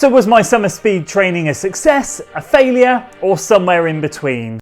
So was my summer speed training a success, a failure, or somewhere in between?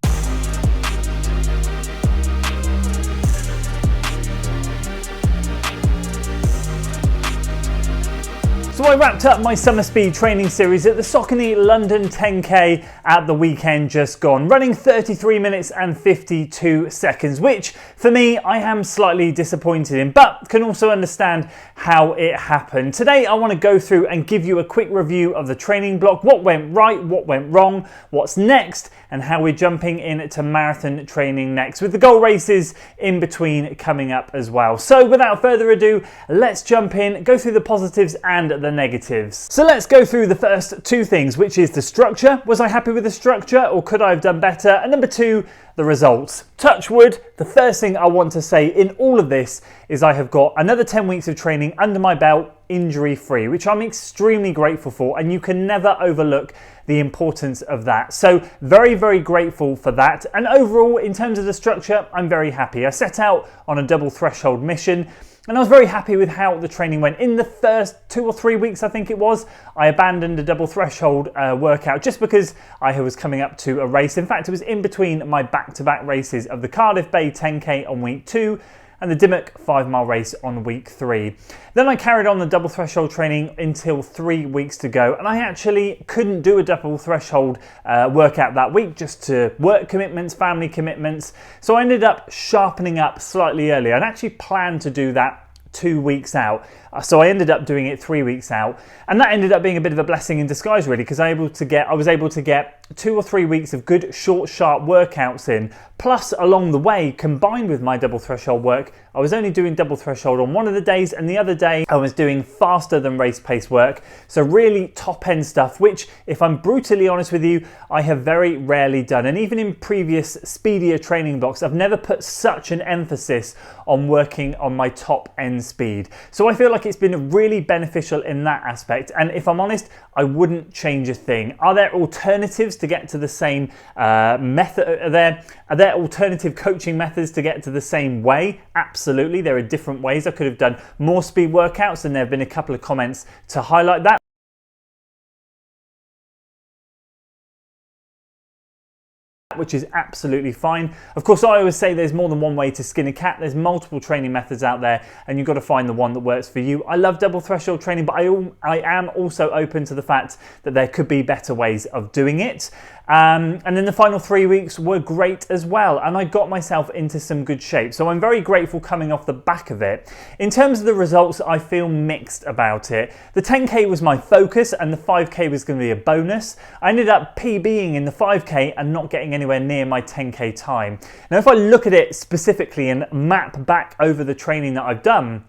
So I wrapped up my summer speed training series at the Saucony London 10K at the weekend just gone, running 33 minutes and 52 seconds, which for me, I am slightly disappointed in, but can also understand how it happened. Today, I want to go through and give you a quick review of the training block, what went right, what went wrong, what's next, and how we're jumping into marathon training next, with the goal races in between coming up as well. So without further ado, let's jump in, go through the positives and the negatives. So let's go through the first two things, which is the structure. Was I happy with the structure, or could I have done better? And number two, the results. Touch wood, the first thing I want to say in all of this is I have got another 10 weeks of training under my belt, injury-free, which I'm extremely grateful for, and you can never overlook the importance of that. So very, very grateful for that. And overall, in terms of the structure, I'm very happy. I set out on a double threshold mission, and I was very happy with how the training went. In the first 2 or 3 weeks, I think it was, I abandoned a double threshold workout just because I was coming up to a race. In fact, it was in between my back-to-back races of the Cardiff Bay 10K on week 2 and the Dimmock 5-mile race on week 3. Then I carried on the double threshold training until 3 weeks to go, and I actually couldn't do a double threshold workout that week just to work commitments, family commitments. So I ended up sharpening up slightly earlier. I'd actually planned to do that 2 weeks out. So I ended up doing it 3 weeks out, and that ended up being a bit of a blessing in disguise, really, because I was able to get 2 or 3 weeks of good, short, sharp workouts in. Plus, along the way, combined with my double threshold work, I was only doing double threshold on one of the days, and the other day I was doing faster than race pace work. So really top end stuff, which, if I'm brutally honest with you, I have very rarely done. And even in previous speedier training blocks, I've never put such an emphasis on working on my top end speed. So I feel like it's been really beneficial in that aspect. And if I'm honest, I wouldn't change a thing. Are there alternatives to get to the same method? Are there alternative coaching methods to get to the same way? Absolutely, there are different ways. I could have done more speed workouts, and there have been a couple of comments to highlight that, which is absolutely fine. Of course, I always say there's more than one way to skin a cat. There's multiple training methods out there, and you've got to find the one that works for you. I love double threshold training, but I am also open to the fact that there could be better ways of doing it. And then the final 3 weeks were great as well, and I got myself into some good shape. So I'm very grateful coming off the back of it. In terms of the results, I feel mixed about it. The 10K was my focus, and the 5K was going to be a bonus. I ended up PBing in the 5K and not getting anywhere near my 10K time. Now, if I look at it specifically and map back over the training that I've done,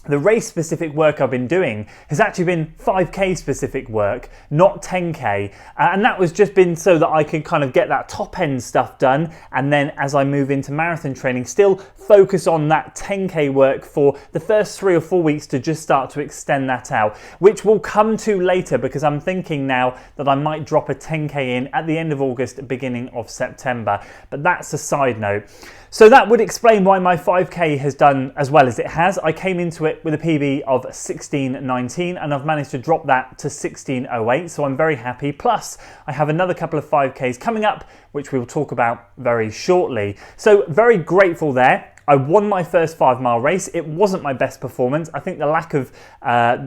the race specific work I've been doing has actually been 5K specific work, not 10K. And that was just been so that I could kind of get that top end stuff done. And then as I move into marathon training, still focus on that 10K work for the first 3 or 4 weeks to just start to extend that out, which we'll come to later, because I'm thinking now that I might drop a 10K in at the end of August, beginning of September. But that's a side note. So that would explain why my 5K has done as well as it has. I came into it with a PB of 16:19, and I've managed to drop that to 16:08, so I'm very happy. Plus, I have another couple of 5Ks coming up, which we will talk about very shortly. So very grateful there. I won my first 5-mile race. It wasn't my best performance. I think the lack of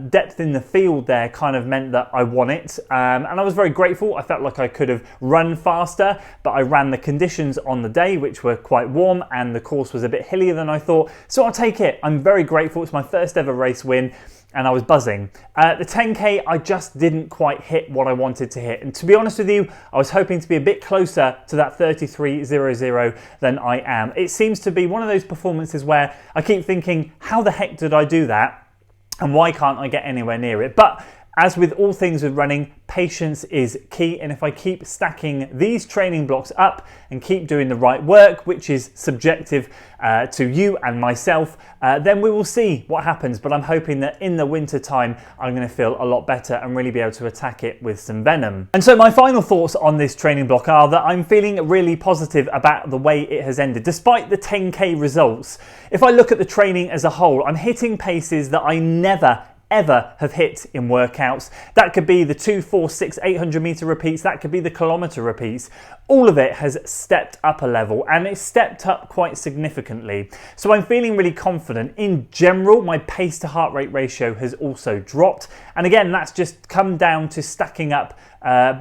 depth in the field there kind of meant that I won it. And I was very grateful. I felt like I could have run faster, but I ran the conditions on the day, which were quite warm, and the course was a bit hillier than I thought. So I'll take it. I'm very grateful. It's my first ever race win, and I was buzzing. The 10K, I just didn't quite hit what I wanted to hit. And to be honest with you, I was hoping to be a bit closer to that 33:00 than I am. It seems to be one of those performances where I keep thinking, how the heck did I do that? And why can't I get anywhere near it? But as with all things with running, patience is key, and if I keep stacking these training blocks up and keep doing the right work, which is subjective to you and myself, then we will see what happens. But I'm hoping that in the winter time, I'm going to feel a lot better and really be able to attack it with some venom. And so my final thoughts on this training block are that I'm feeling really positive about the way it has ended, despite the 10K results. If I look at the training as a whole, I'm hitting paces that I never ever have hit in workouts. That could be the 2, 4, 6, 800 meter repeats, that could be the kilometer repeats. All of it has stepped up a level, and it's stepped up quite significantly. So I'm feeling really confident. In general, my pace to heart rate ratio has also dropped. And again, that's just come down to stacking up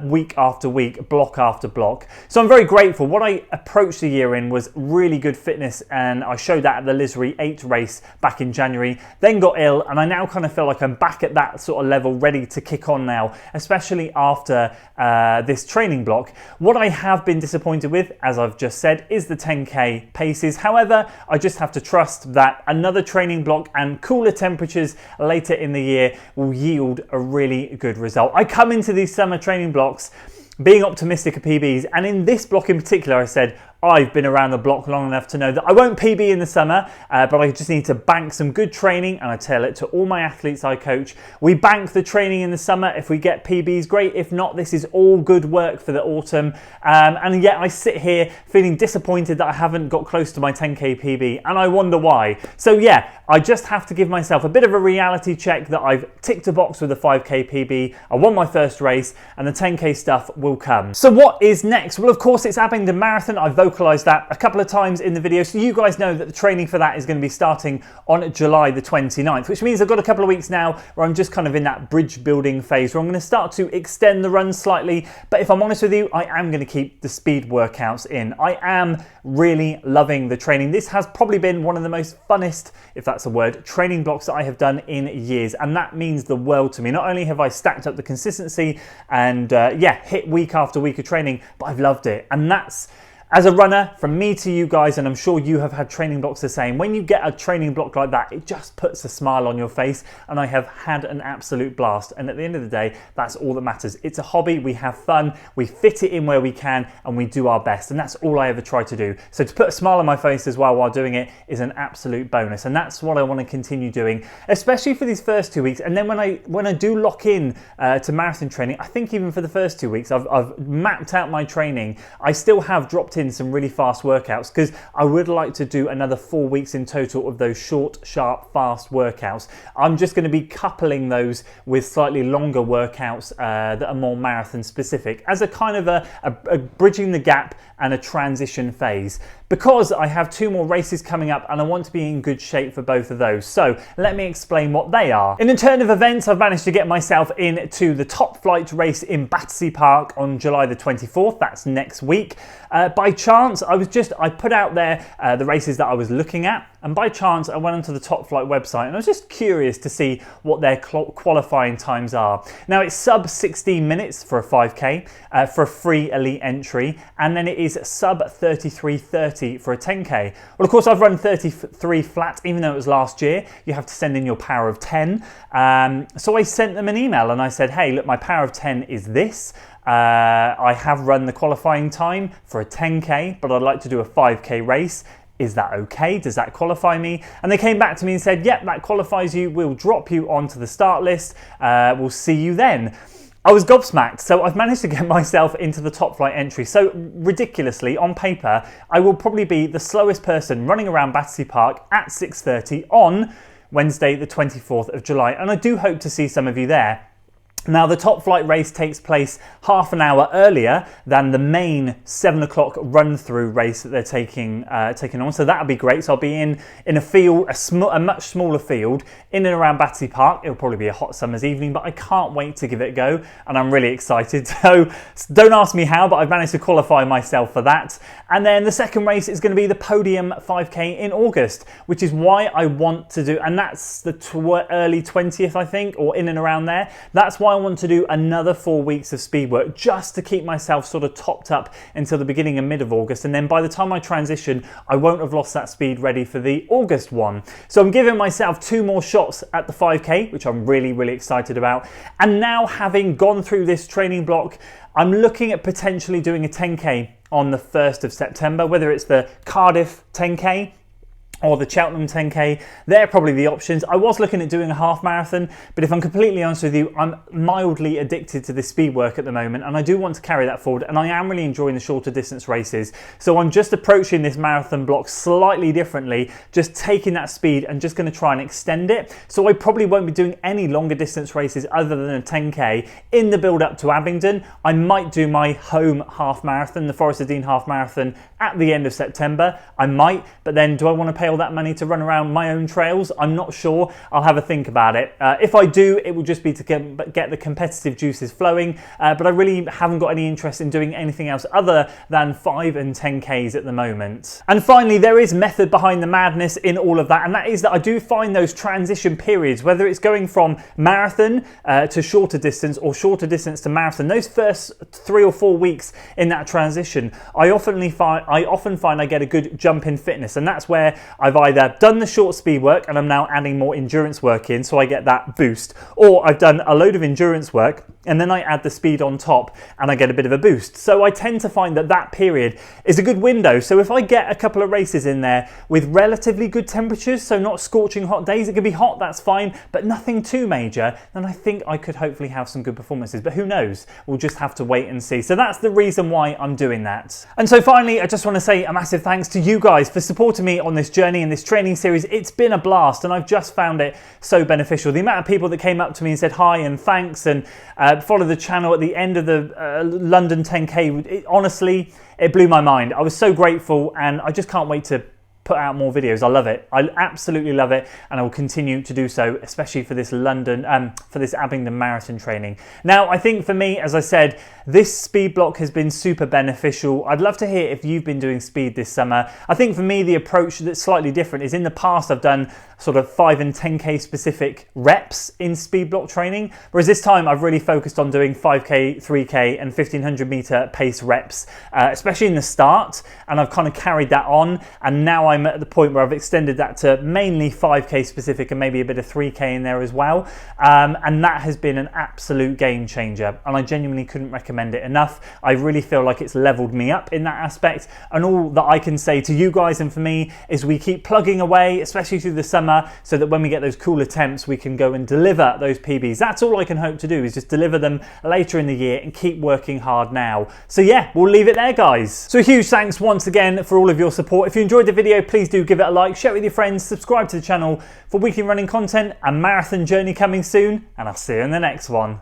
week after week, block after block. So I'm very grateful. What I approached the year in was really good fitness, and I showed that at the Lisbury 8 race back in January, then got ill, and I now kind of feel like I'm back at that sort of level, ready to kick on now, especially after this training block. What I have been disappointed with, as I've just said, is the 10k paces. However, I just have to trust that another training block and cooler temperatures later in the year will yield a really good result. I come into these summer training blocks being optimistic of PBs, and in this block in particular I said I've been around the block long enough to know that I won't PB in the summer, but I just need to bank some good training, and I tell it to all my athletes I coach. We bank the training in the summer. If we get PBs, great. If not, this is all good work for the autumn. And yet I sit here feeling disappointed that I haven't got close to my 10k PB, and I wonder why. So yeah, I just have to give myself a bit of a reality check that I've ticked a box with the 5k PB. I won my first race, and the 10k stuff will come. So what is next? Well, of course, it's Abingdon Marathon. I've vocalized that a couple of times in the video, so you guys know that the training for that is going to be starting on July the 29th, which means I've got a couple of weeks now where I'm just kind of in that bridge building phase where I'm going to start to extend the run slightly. But if I'm honest with you, I am going to keep the speed workouts in. I am really loving the training. This has probably been one of the most funnest, if that's a word, training blocks that I have done in years, and that means the world to me. Not only have I stacked up the consistency and hit week after week of training, but I've loved it. And that's, as a runner, from me to you guys, and I'm sure you have had training blocks the same, when you get a training block like that, it just puts a smile on your face, and I have had an absolute blast. And at the end of the day, that's all that matters. It's a hobby, we have fun, we fit it in where we can, and we do our best, and that's all I ever try to do. So to put a smile on my face as well while doing it is an absolute bonus, and that's what I want to continue doing, especially for these first 2 weeks. And then when I do lock in to marathon training, I think even for the first 2 weeks, I've mapped out my training. I still have dropped in some really fast workouts because I would like to do another 4 weeks in total of those short, sharp, fast workouts. I'm just going to be coupling those with slightly longer workouts that are more marathon specific as a kind of a bridging the gap and a transition phase, because I have 2 more races coming up and I want to be in good shape for both of those. So let me explain what they are. In turn of events, I've managed to get myself into the top flight race in Battersea Park on July the 24th. That's next week. By chance, I put out there the races that I was looking at, and by chance I went onto the Top Flight website and I was just curious to see what their qualifying times are. Now it's sub 16 minutes for a 5k for a free elite entry, and then it is sub 33:30 for a 10k. Well, of course, I've run 33 flat, even though it was last year. You have to send in your power of 10. So I sent them an email and I said, hey, look, my power of 10 is this. I have run the qualifying time for a 10k, but I'd like to do a 5k race. Is that okay? Does that qualify me? And they came back to me and said, yep, that qualifies you. We'll drop you onto the start list. We'll see you then. I was gobsmacked, so I've managed to get myself into the top flight entry. So ridiculously, on paper, I will probably be the slowest person running around Battersea Park at 6:30 on Wednesday, the 24th of July. And I do hope to see some of you there. Now, the top flight race takes place half an hour earlier than the main 7 o'clock run-through race that they're taking on. So that'll be great. So I'll be in a field, a much smaller field, in and around Battersea Park. It'll probably be a hot summer's evening, but I can't wait to give it a go, and I'm really excited. So don't ask me how, but I've managed to qualify myself for that. And then the second race is going to be the Podium 5K in August, which is why I want to do, and that's the early 20th, I think, or in and around there. That's why I want to do another 4 weeks of speed work, just to keep myself sort of topped up until the beginning and mid of August. And then by the time I transition, I won't have lost that speed ready for the August one. So I'm giving myself 2 more shots at the 5K, which I'm really, really excited about. And now, having gone through this training block, I'm looking at potentially doing a 10K on the 1st of September, whether it's the Cardiff 10K or the Cheltenham 10K. They're probably the options. I was looking at doing a half marathon, but if I'm completely honest with you, I'm mildly addicted to this speed work at the moment, and I do want to carry that forward, and I am really enjoying the shorter distance races. So I'm just approaching this marathon block slightly differently, just taking that speed and just going to try and extend it. So I probably won't be doing any longer distance races other than a 10K in the build up to Abingdon. I might do my home half marathon, the Forest of Dean half marathon, at the end of September. I might, but then do I want to pay all that money to run around my own trails? I'm not sure. I'll have a think about it. If I do, it will just be to get the competitive juices flowing, but I really haven't got any interest in doing anything else other than 5 and 10Ks at the moment. And finally, there is method behind the madness in all of that, and that is that I do find those transition periods, whether it's going from marathon to shorter distance or shorter distance to marathon, those first 3 or 4 weeks in that transition, I often find I get a good jump in fitness, and that's where I've either done the short speed work and I'm now adding more endurance work in, so I get that boost, or I've done a load of endurance work and then I add the speed on top and I get a bit of a boost. So I tend to find that that period is a good window. So if I get a couple of races in there with relatively good temperatures, so not scorching hot days, it can be hot, that's fine, but nothing too major, then I think I could hopefully have some good performances, but who knows? We'll just have to wait and see. So that's the reason why I'm doing that. And so finally, I just want to say a massive thanks to you guys for supporting me on this journey and this training series. It's been a blast and I've just found it so beneficial. The amount of people that came up to me and said hi and thanks and follow the channel at the end of the London 10K, honestly, it blew my mind. I was so grateful and I just can't wait to put out more videos. I love it. I absolutely love it, and I will continue to do so, especially for this for this Abingdon Marathon training. Now, I think for me, as I said, this speed block has been super beneficial. I'd love to hear if you've been doing speed this summer. I think for me, the approach that's slightly different is in the past I've done sort of 5 and 10K specific reps in speed block training, whereas this time I've really focused on doing 5K, 3K and 1500 meter pace reps, especially in the start, and I've kind of carried that on, and now I'm at the point where I've extended that to mainly 5K specific and maybe a bit of 3K in there as well, and that has been an absolute game changer, and I genuinely couldn't recommend it enough. I really feel like it's leveled me up in that aspect, and all that I can say to you guys and for me is we keep plugging away, especially through the summer, so that when we get those cool attempts we can go and deliver those PBs. That's all I can hope to do, is just deliver them later in the year and keep working hard now. So yeah, we'll leave it there, guys. So a huge thanks once again for all of your support. If you enjoyed the video, please do give it a like, share it with your friends, subscribe to the channel for weekly running content and marathon journey coming soon, and I'll see you in the next one.